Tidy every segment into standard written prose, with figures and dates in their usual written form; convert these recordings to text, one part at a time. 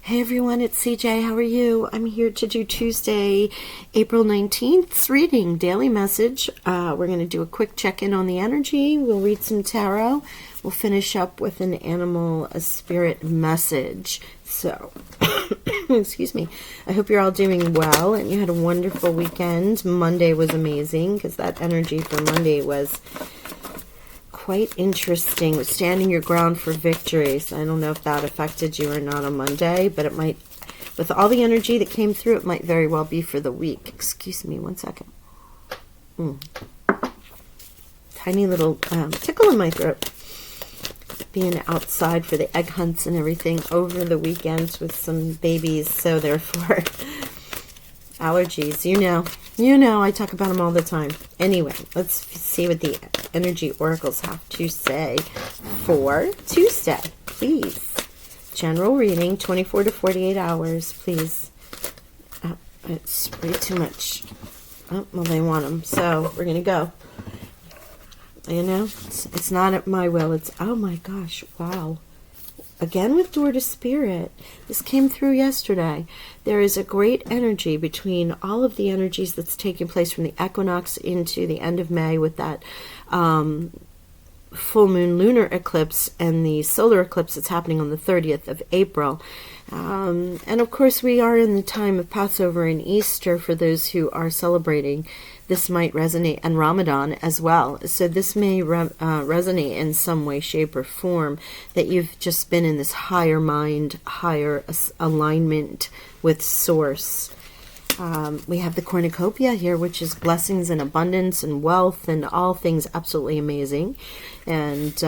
Hey everyone, it's CJ. How are you? I'm here to do Tuesday, April 19th's reading, daily message. We're going to do a quick check-in on the energy. We'll read some tarot. We'll finish up with an animal, a spirit message. So, excuse me. I hope you're all doing well and you had a wonderful weekend. Monday was amazing because that energy for Monday was quite interesting. Standing your ground for victory. So I don't know if that affected you or not on Monday, but it might, with all the energy that came through, it might very well be for the week. Excuse me, one second. Tiny little tickle in my throat. Being outside for the egg hunts and everything over the weekends with some babies, so therefore allergies, you know, I talk about them all the time. Anyway, let's see what the energy oracles have to say for Tuesday, please. General reading, 24 to 48 hours, please. It's way too much. Oh, well, they want them, so we're going to go. You know, it's not at my will. It's, oh my gosh, wow. Again with Door to Spirit. This came through yesterday. There is a great energy between all of the energies that's taking place from the equinox into the end of May with that full moon lunar eclipse and the solar eclipse that's happening on the 30th of April. And of course we are in the time of Passover and Easter for those who are celebrating. This might resonate, and Ramadan as well. So this may resonate in some way, shape, or form, that you've just been in this higher mind, higher alignment with Source. We have the cornucopia here, which is blessings and abundance and wealth and all things absolutely amazing. And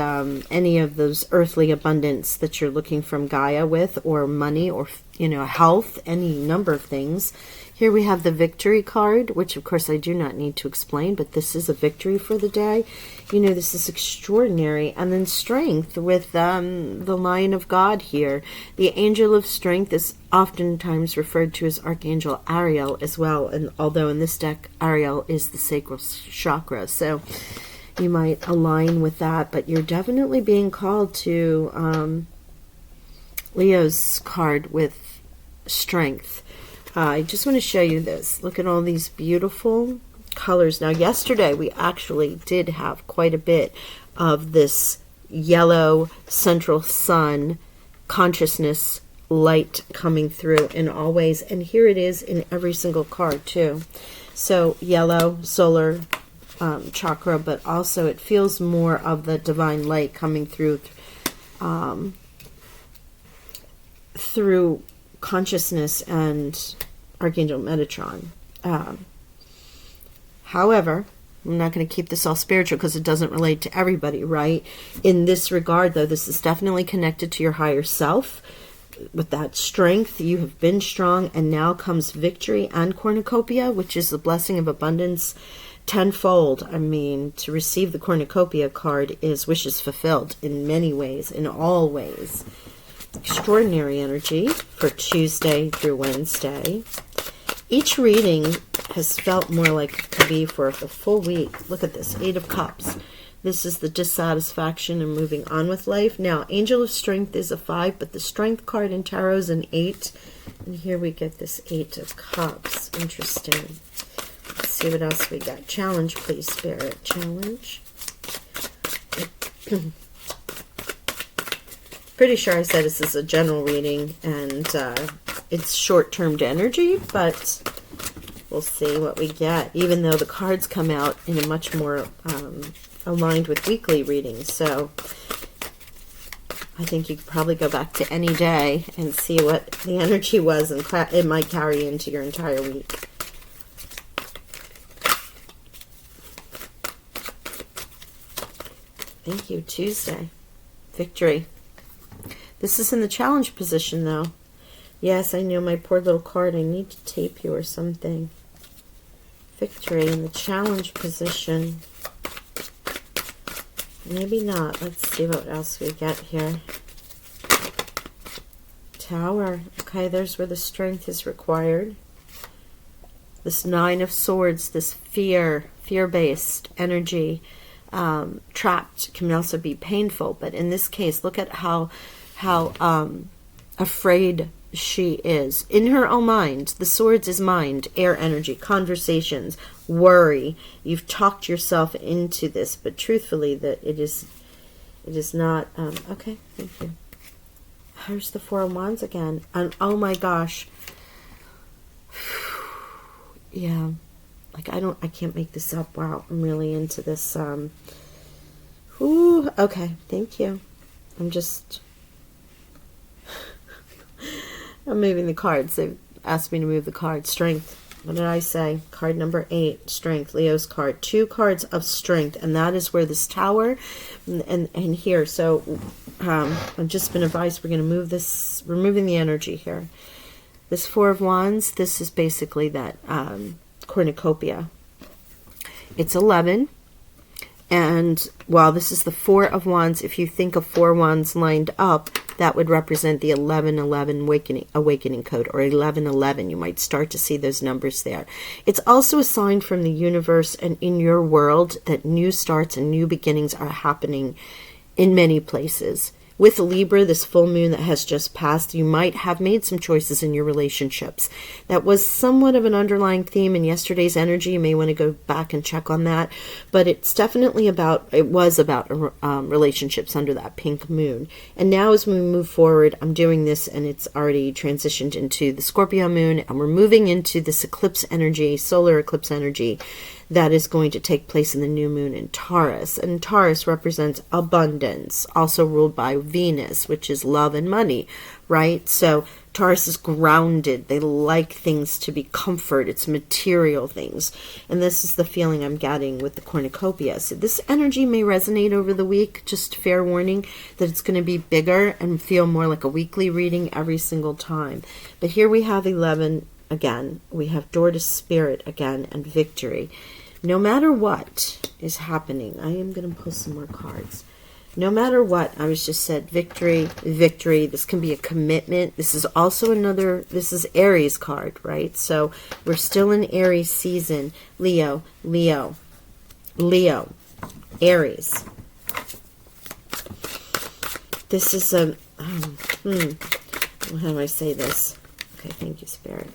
any of those earthly abundance that you're looking from Gaia with, or money, or health, any number of things. Here we have the victory card, which of course I do not need to explain, but this is a victory for the day. This is extraordinary. And then strength with the Lion of God here. The angel of strength is oftentimes referred to as Archangel Ariel as well. And although in this deck, Ariel is the sacral chakra. So you might align with that, but you're definitely being called to Leo's card with strength. I just want to show you this. Look at all these beautiful colors. Now, yesterday we actually did have quite a bit of this yellow central sun consciousness light coming through in all ways. And here it is in every single card too. So yellow, solar chakra, but also it feels more of the divine light coming through through consciousness and Archangel Metatron. However, I'm not going to keep this all spiritual because it doesn't relate to everybody, right? In this regard, though, this is definitely connected to your higher self. With that strength, you have been strong, and now comes victory and cornucopia, which is the blessing of abundance tenfold. I mean, to receive the cornucopia card is wishes fulfilled in many ways, in all ways. Extraordinary energy for Tuesday through Wednesday. Each reading has felt more like it could be for the full week. Look at this, 8 of Cups. This is the dissatisfaction and moving on with life. Now, Angel of Strength is a 5, but the Strength card in Tarot is an 8. And here we get this 8 of Cups. Interesting. Let's see what else we got. Challenge, please, Spirit. Challenge. Pretty sure I said this is a general reading, and it's short-term energy, but we'll see what we get, even though the cards come out in a much more aligned with weekly readings. So I think you could probably go back to any day and see what the energy was, and it might carry into your entire week. Thank you, Tuesday. Victory. This is in the challenge position, though. Yes, I know, my poor little card. I need to tape you or something. Victory in the challenge position. Maybe not. Let's see what else we get here. Tower. Okay, there's where the strength is required. This 9 of Swords, this fear-based energy. Trapped can also be painful, but in this case, look at how afraid she is. In her own mind. The swords is mind, air energy, conversations, worry. You've talked yourself into this, but truthfully that it is not, okay, thank you. Here's the Four of Wands again. And oh my gosh. Yeah. Like I can't make this up. Wow, I'm really into this. Okay, thank you. I'm moving the cards. They've asked me to move the cards. Strength. What did I say? Card number 8, strength, Leo's card. 2 cards of strength, and that is where this tower and here. So I've just been advised we're going to move this, removing the energy here. This Four of Wands, this is basically that cornucopia. It's 11. And while this is the Four of Wands, if you think of 4 wands lined up, that would represent the 1111 awakening code, or 1111. You might start to see those numbers there. It's also a sign from the universe and in your world that new starts and new beginnings are happening in many places. With Libra, this full moon that has just passed, you might have made some choices in your relationships. That was somewhat of an underlying theme in yesterday's energy. You may want to go back and check on that. But it's definitely it was about relationships under that pink moon. And now as we move forward, I'm doing this and it's already transitioned into the Scorpio moon. And we're moving into this eclipse energy, solar eclipse energy, that is going to take place in the new moon in Taurus. And Taurus represents abundance, also ruled by Venus, which is love and money, right? So Taurus is grounded. They like things to be comfort. It's material things. And this is the feeling I'm getting with the cornucopia. So this energy may resonate over the week. Just fair warning that it's going to be bigger and feel more like a weekly reading every single time. But here we have 11 again. We have door to spirit again and victory. No matter what is happening, I am going to pull some more cards. No matter what, I was just said victory, victory. This can be a commitment. This is also this is Aries card, right? So we're still in Aries season. Leo, Leo, Leo, Aries. This is how do I say this? Okay, thank you, Spirit.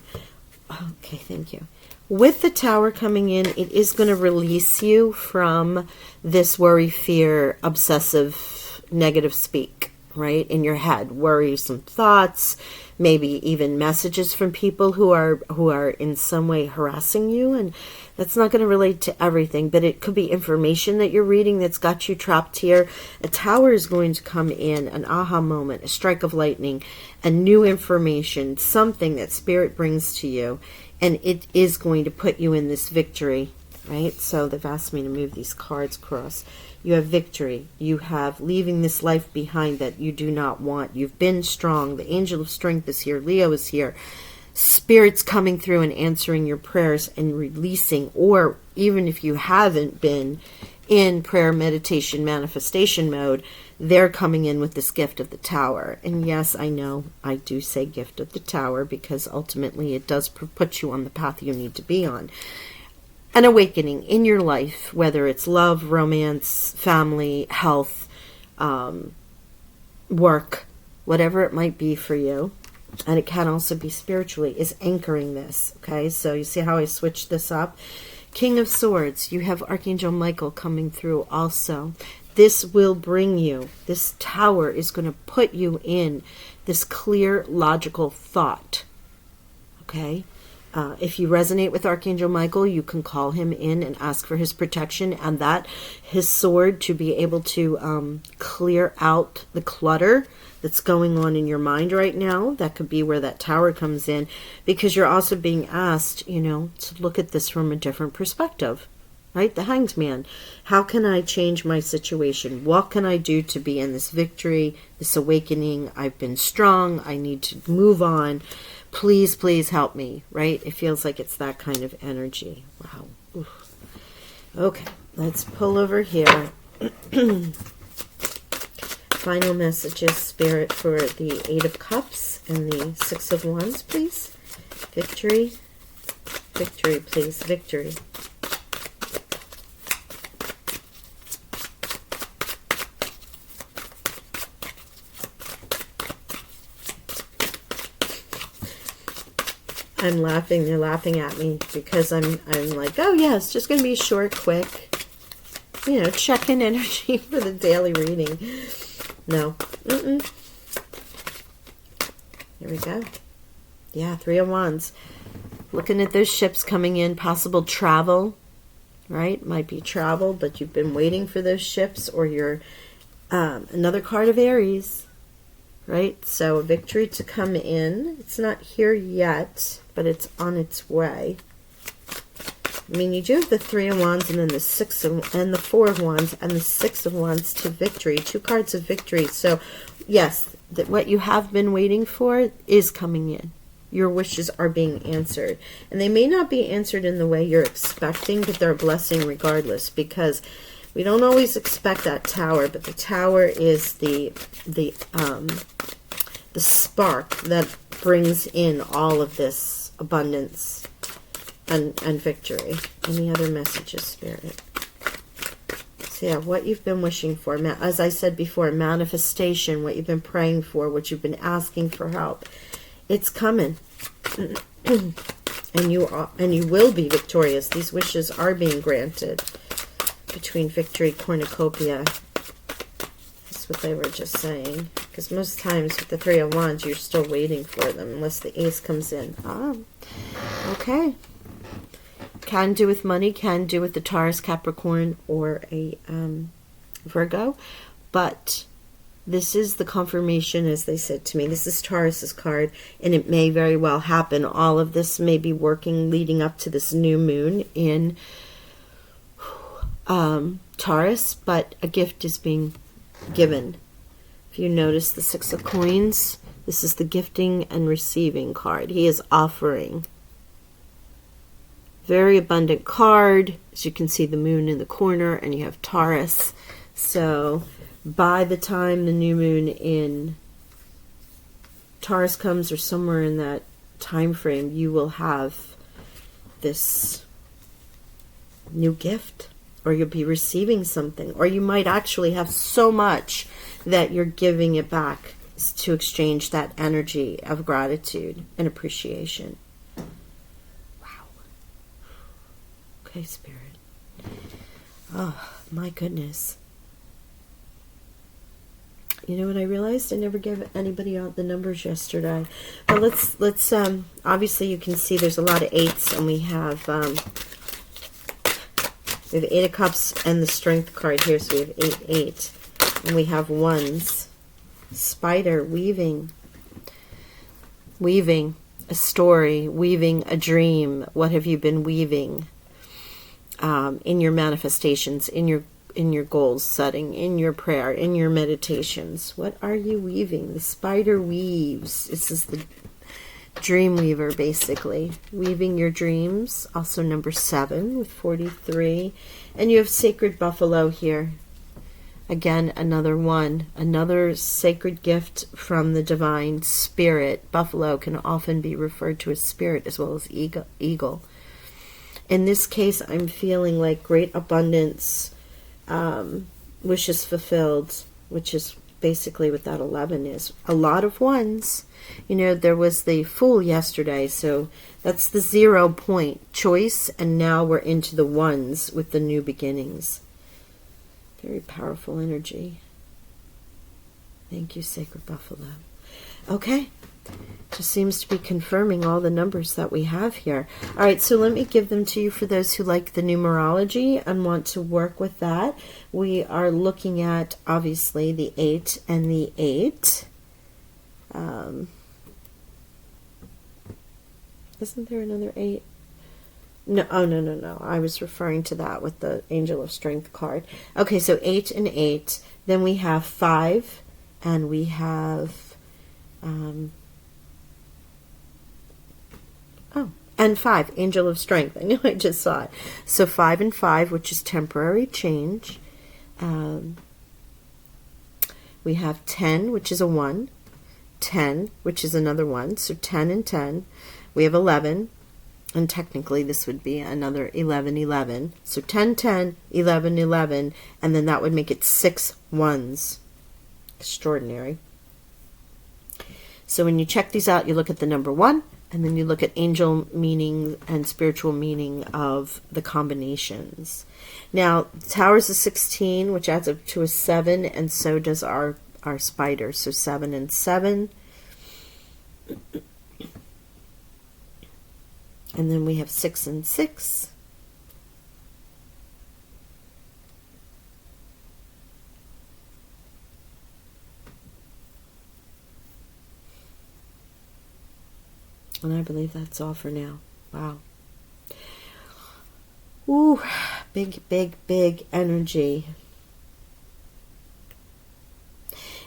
Okay, thank you. With the Tower coming in, it is going to release you from this worry, fear, obsessive, negative speak, right? In your head, worrisome thoughts, maybe even messages from people who are in some way harassing you. And that's not going to relate to everything, but it could be information that you're reading that's got you trapped here. A Tower is going to come in, an aha moment, a strike of lightning, a new information, something that Spirit brings to you. And it is going to put you in this victory, right? So they've asked me to move these cards across. You have victory. You have leaving this life behind that you do not want. You've been strong. The angel of strength is here. Leo is here. Spirit's coming through and answering your prayers and releasing. Or even if you haven't been in prayer, meditation, manifestation mode, they're coming in with this gift of the Tower. And yes, I know I do say gift of the Tower because ultimately it does put you on the path you need to be on. An awakening in your life, whether it's love, romance, family, health, work, whatever it might be for you. And it can also be spiritually, is anchoring this. Okay, so you see how I switched this up? King of Swords, you have Archangel Michael coming through also. This will bring you, this Tower is going to put you in this clear, logical thought. Okay? If you resonate with Archangel Michael, you can call him in and ask for his protection and that his sword to be able to clear out the clutter that's going on in your mind right now. That could be where that Tower comes in, because you're also being asked, to look at this from a different perspective. Right? The Hanged Man. How can I change my situation? What can I do to be in this victory, this awakening? I've been strong. I need to move on. Please, please help me. Right? It feels like it's that kind of energy. Wow. Oof. Okay. Let's pull over here. Final messages, Spirit, for the 8 of Cups and the 6 of Wands, please. Victory. Victory, please. Victory. I'm laughing. They're laughing at me because I'm like, oh yeah, it's just going to be short, quick, you know, check-in energy for the daily reading. No. Here we go. Yeah, Three of Wands. Looking at those ships coming in, possible travel, right? Might be travel, but you've been waiting for those ships, or you're another card of Aries, right? So a victory to come in. It's not here yet, but it's on its way. I mean, you do have the Three of Wands and then the and the Four of Wands and the Six of Wands to victory. 2 cards of victory. So, yes, that what you have been waiting for is coming in. Your wishes are being answered. And they may not be answered in the way you're expecting, but they're a blessing regardless, because we don't always expect that Tower, but the Tower is the spark that brings in all of this abundance and victory. Any other messages, Spirit? So yeah, what you've been wishing for, as I said before, manifestation, what you've been praying for, what you've been asking for help. It's coming. and you will be victorious. These wishes are being granted. Between victory, cornucopia. That's what they were just saying. Because most times with the Three of Wands, you're still waiting for them unless the Ace comes in. Okay. Can do with money, can do with the Taurus, Capricorn, or a Virgo. But this is the confirmation, as they said to me. This is Taurus's card, and it may very well happen. All of this may be working leading up to this new moon in Taurus, but a gift is being given. If you notice the Six of Coins, this is the gifting and receiving card. He is offering. Very abundant card. As you can see, the moon in the corner, and you have Taurus. So by the time the new moon in Taurus comes, or somewhere in that time frame, you will have this new gift, or you'll be receiving something, or you might actually have so much that you're giving it back to exchange that energy of gratitude and appreciation. Wow. Okay, Spirit. Oh, my goodness. You know what I realized? I never gave anybody out the numbers yesterday. But let's obviously you can see there's a lot of 8s, and we have 8 of Cups and the Strength card here, so we have 8, 8. And we have 1s. Spider, weaving a story, weaving a dream. What have you been weaving in your manifestations, in your goals setting, in your prayer, in your meditations? What are you weaving? The spider weaves. This is the dream weaver, basically. Weaving your dreams. Also number 7 with 43. And you have sacred buffalo here. Again, another one. Another sacred gift from the divine spirit. Buffalo can often be referred to as spirit as well as eagle. In this case, I'm feeling like great abundance, wishes fulfilled, which is basically what that 11 is. A lot of 1s. You know, there was the Fool yesterday, so that's the 0 point choice, and now we're into the 1s with the new beginnings. Very powerful energy. Thank you, Sacred Buffalo. Okay. Just seems to be confirming all the numbers that we have here. All right, so let me give them to you for those who like the numerology and want to work with that. We are looking at, obviously, the 8 and the 8. Isn't there another 8? No, oh, no. I was referring to that with the Angel of Strength card. Okay, so 8 and 8. Then we have 5, and we have... and 5, Angel of Strength. I knew I just saw it. So 5 and 5, which is temporary change. We have 10, which is a 1. 10, which is another 1. So 10 and 10. We have 11. And technically this would be another 11, 11. So 10, 10, 11, 11. And then that would make it 6 1s. Extraordinary. So when you check these out, you look at the number 1 And then you look at angel meaning and spiritual meaning of the combinations. Now, the Tower is a 16, which adds up to a 7, and so does our spider. So 7 and 7. And then we have 6 and 6. And I believe that's all for now. Wow. Ooh, big, big, big energy.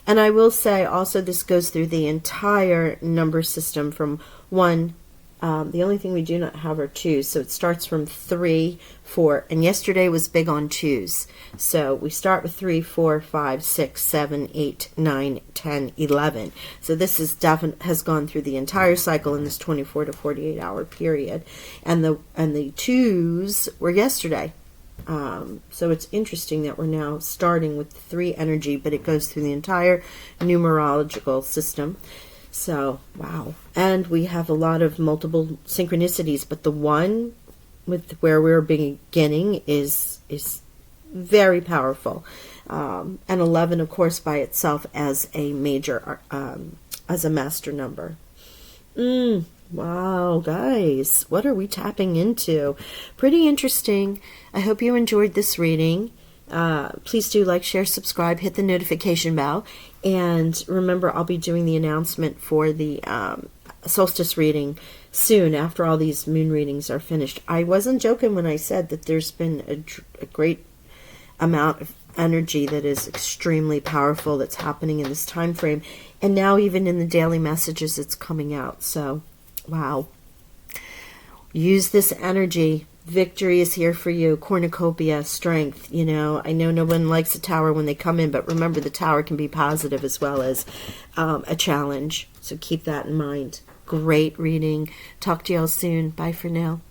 And I will say also this goes through the entire number system from 1. The only thing we do not have are 2s. So it starts from 3, 4. And yesterday was big on 2s. So we start with 3, 4, 5, 6, 7, 8, 9, 10, 11. So this is has gone through the entire cycle in this 24 to 48 hour period. And the 2s were yesterday. So it's interesting that we're now starting with 3 energy, but it goes through the entire numerological system. So, wow. And we have a lot of multiple synchronicities, but the one with where we're beginning is very powerful. And 11, of course, by itself as a major, as a master number. Wow, guys, what are we tapping into? Pretty interesting. I hope you enjoyed this reading. Please do like, share, subscribe, hit the notification bell, and remember I'll be doing the announcement for the solstice reading soon after all these moon readings are finished. I wasn't joking when I said that there's been a great amount of energy that is extremely powerful that's happening in this time frame, and now even in the daily messages it's coming out. So wow, use this energy. Victory is here for you. Cornucopia, strength. You know, I know no one likes a tower when they come in, but remember the tower can be positive as well as a challenge. So keep that in mind. Great reading. Talk to y'all soon. Bye for now.